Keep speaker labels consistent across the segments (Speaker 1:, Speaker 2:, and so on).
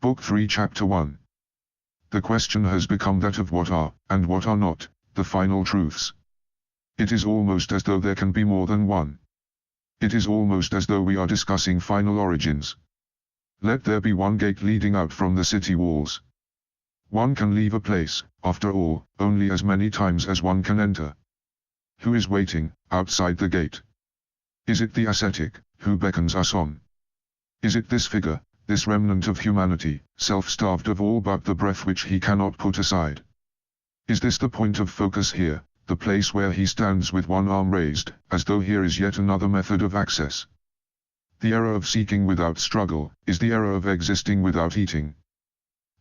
Speaker 1: Book 3 Chapter 1. The question has become that of what are, and what are not, the final truths. It is almost as though there can be more than one. It is almost as though we are discussing final origins. Let there be one gate leading out from the city walls. One can leave a place, after all, only as many times as one can enter. Who is waiting, outside the gate? Is it the ascetic, who beckons us on? Is it this figure, this remnant of humanity, self-starved of all but the breath which he cannot put aside? Is this the point of focus here, the place where he stands with one arm raised, as though here is yet another method of access? The error of seeking without struggle, is the error of existing without eating.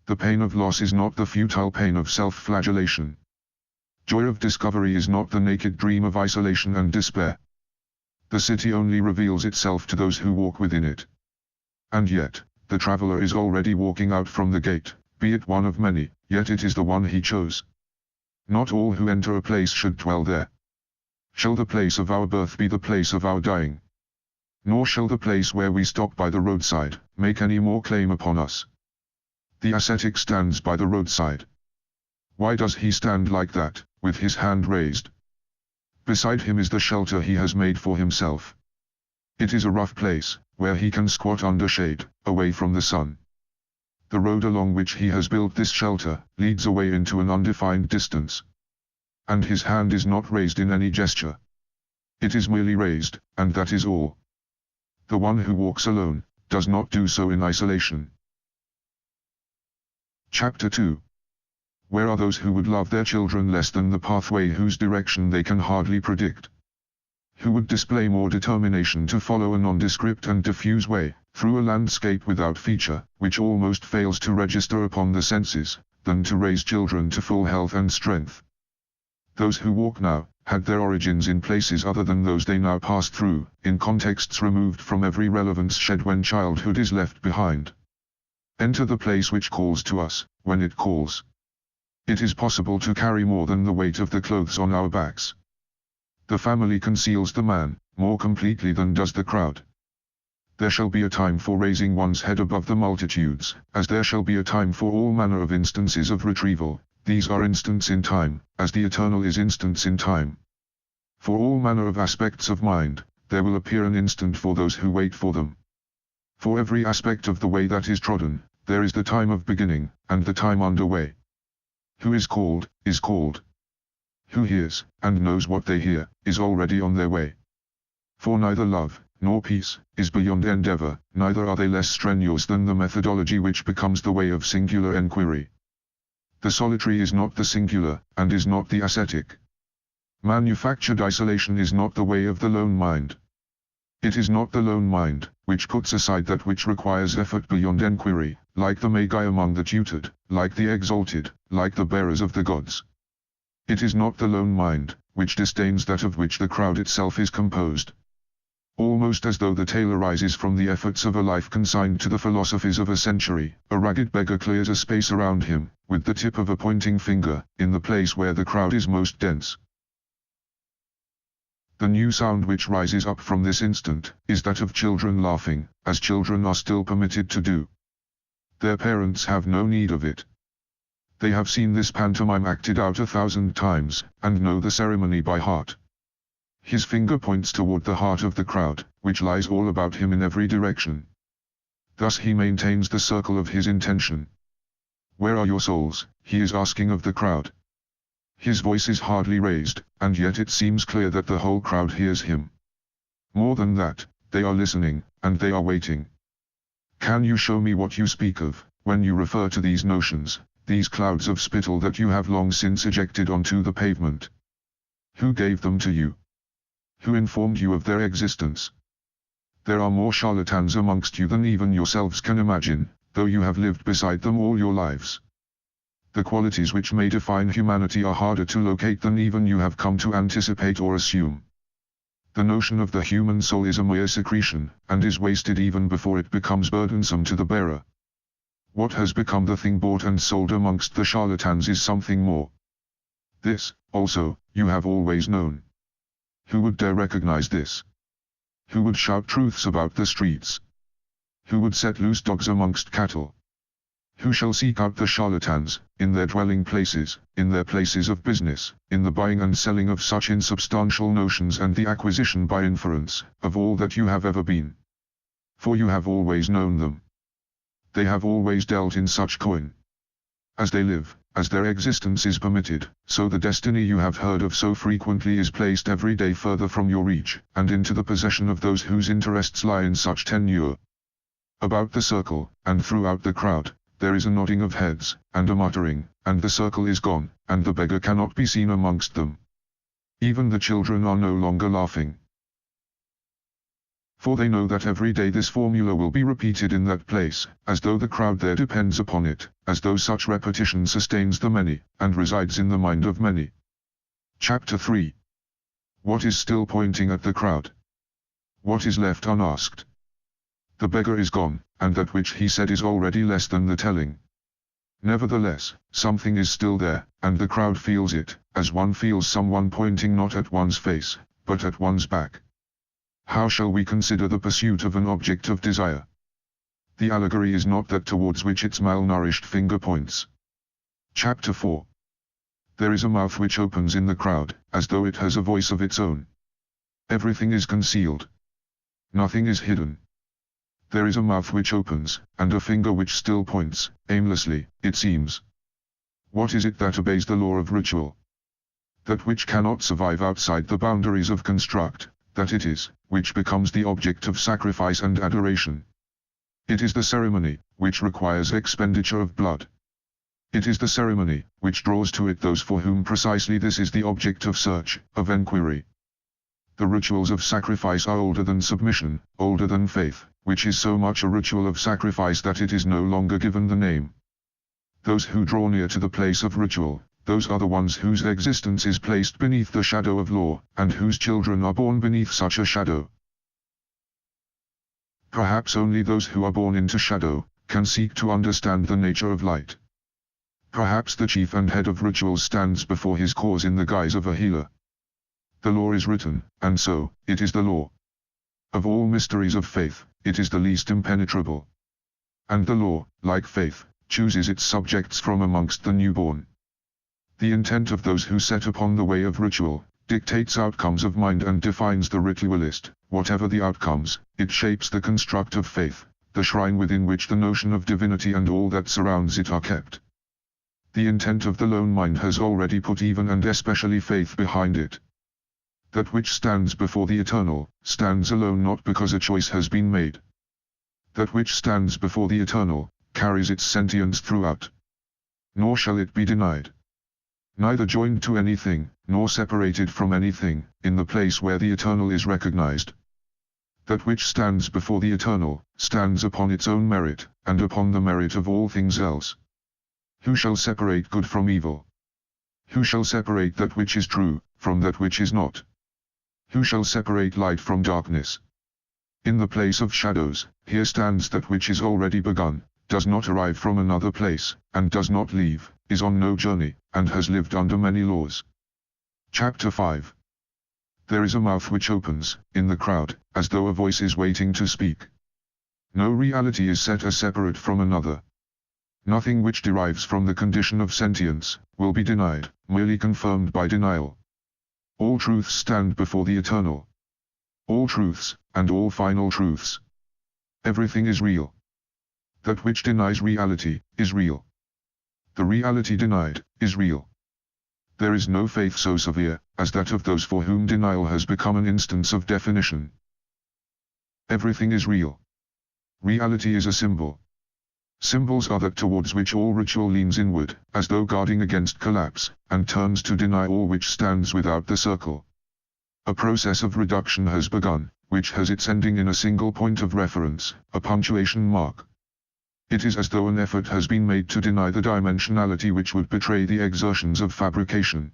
Speaker 1: The pain of loss is not the futile pain of self-flagellation. Joy of discovery is not the naked dream of isolation and despair. The city only reveals itself to those who walk within it. And yet, the traveler is already walking out from the gate, be it one of many, yet it is the one he chose. Not all who enter a place should dwell there. Shall the place of our birth be the place of our dying? Nor shall the place where we stop by the roadside, make any more claim upon us. The ascetic stands by the roadside. Why does he stand like that, with his hand raised? Beside him is the shelter he has made for himself. It is a rough place, where he can squat under shade, away from the sun. The road along which he has built this shelter, leads away into an undefined distance. And his hand is not raised in any gesture. It is merely raised, and that is all. The one who walks alone, does not do so in isolation. Chapter 2. Where are those who would love their children less than the pathway whose direction they can hardly predict? Who would display more determination to follow a nondescript and diffuse way, through a landscape without feature, which almost fails to register upon the senses, than to raise children to full health and strength? Those who walk now, had their origins in places other than those they now pass through, in contexts removed from every relevance shed when childhood is left behind. Enter the place which calls to us, when it calls. It is possible to carry more than the weight of the clothes on our backs. The family conceals the man, more completely than does the crowd. There shall be a time for raising one's head above the multitudes, as there shall be a time for all manner of instances of retrieval. These are instants in time, as the eternal is instants in time. For all manner of aspects of mind, there will appear an instant for those who wait for them. For every aspect of the way that is trodden, there is the time of beginning, and the time underway. Who is called, is called. Who hears, and knows what they hear, is already on their way. For neither love, nor peace, is beyond endeavor, neither are they less strenuous than the methodology which becomes the way of singular enquiry. The solitary is not the singular, and is not the ascetic. Manufactured isolation is not the way of the lone mind. It is not the lone mind, which puts aside that which requires effort beyond enquiry, like the magi among the tutored, like the exalted, like the bearers of the gods. It is not the lone mind, which disdains that of which the crowd itself is composed. Almost as though the tale arises from the efforts of a life consigned to the philosophies of a century, a ragged beggar clears a space around him, with the tip of a pointing finger, in the place where the crowd is most dense. The new sound which rises up from this instant, is that of children laughing, as children are still permitted to do. Their parents have no need of it. They have seen this pantomime acted out 1,000 times, and know the ceremony by heart. His finger points toward the heart of the crowd, which lies all about him in every direction. Thus he maintains the circle of his intention. Where are your souls, he is asking of the crowd. His voice is hardly raised, and yet it seems clear that the whole crowd hears him. More than that, they are listening, and they are waiting. Can you show me what you speak of, when you refer to these notions, these clouds of spittle that you have long since ejected onto the pavement? Who gave them to you? Who informed you of their existence? There are more charlatans amongst you than even yourselves can imagine, though you have lived beside them all your lives. The qualities which may define humanity are harder to locate than even you have come to anticipate or assume. The notion of the human soul is a mere secretion, and is wasted even before it becomes burdensome to the bearer. What has become the thing bought and sold amongst the charlatans is something more. This, also, you have always known. Who would dare recognize this? Who would shout truths about the streets? Who would set loose dogs amongst cattle? Who shall seek out the charlatans, in their dwelling places, in their places of business, in the buying and selling of such insubstantial notions and the acquisition by inference, of all that you have ever been? For you have always known them. They have always dealt in such coin. As they live, as their existence is permitted, so the destiny you have heard of so frequently is placed every day further from your reach, and into the possession of those whose interests lie in such tenure. About the circle, and throughout the crowd, there is a nodding of heads, and a muttering, and the circle is gone, and the beggar cannot be seen amongst them. Even the children are no longer laughing. For they know that every day this formula will be repeated in that place, as though the crowd there depends upon it, as though such repetition sustains the many, and resides in the mind of many. Chapter 3. What is still pointing at the crowd? What is left unasked? The beggar is gone, and that which he said is already less than the telling. Nevertheless, something is still there, and the crowd feels it, as one feels someone pointing not at one's face, but at one's back. How shall we consider the pursuit of an object of desire? The allegory is not that towards which its malnourished finger points. Chapter 4. There is a mouth which opens in the crowd, as though it has a voice of its own. Everything is concealed. Nothing is hidden. There is a mouth which opens, and a finger which still points, aimlessly, it seems. What is it that obeys the law of ritual? That which cannot survive outside the boundaries of construct, that it is, which becomes the object of sacrifice and adoration. It is the ceremony, which requires expenditure of blood. It is the ceremony, which draws to it those for whom precisely this is the object of search, of enquiry. The rituals of sacrifice are older than submission, older than faith, which is so much a ritual of sacrifice that it is no longer given the name. Those who draw near to the place of ritual, those are the ones whose existence is placed beneath the shadow of law, and whose children are born beneath such a shadow. Perhaps only those who are born into shadow, can seek to understand the nature of light. Perhaps the chief and head of rituals stands before his cause in the guise of a healer. The law is written, and so, it is the law. Of all mysteries of faith, it is the least impenetrable. And the law, like faith, chooses its subjects from amongst the newborn. The intent of those who set upon the way of ritual, dictates outcomes of mind and defines the ritualist. Whatever the outcomes, it shapes the construct of faith, the shrine within which the notion of divinity and all that surrounds it are kept. The intent of the lone mind has already put even and especially faith behind it. That which stands before the eternal, stands alone not because a choice has been made. That which stands before the eternal, carries its sentience throughout. Nor shall it be denied. Neither joined to anything, nor separated from anything, in the place where the eternal is recognized. That which stands before the eternal, stands upon its own merit, and upon the merit of all things else. Who shall separate good from evil? Who shall separate that which is true, from that which is not? Who shall separate light from darkness? In the place of shadows, here stands that which is already begun, does not arrive from another place, and does not leave, is on no journey, and has lived under many laws. Chapter 5. There is a mouth which opens, in the crowd, as though a voice is waiting to speak. No reality is set as separate from another. Nothing which derives from the condition of sentience, will be denied, merely confirmed by denial. All truths stand before the eternal. All truths, and all final truths. Everything is real. That which denies reality, is real. The reality denied, is real. There is no faith so severe, as that of those for whom denial has become an instance of definition. Everything is real. Reality is a symbol. Symbols are that towards which all ritual leans inward, as though guarding against collapse, and turns to deny all which stands without the circle. A process of reduction has begun, which has its ending in a single point of reference, a punctuation mark. It is as though an effort has been made to deny the dimensionality which would betray the exertions of fabrication.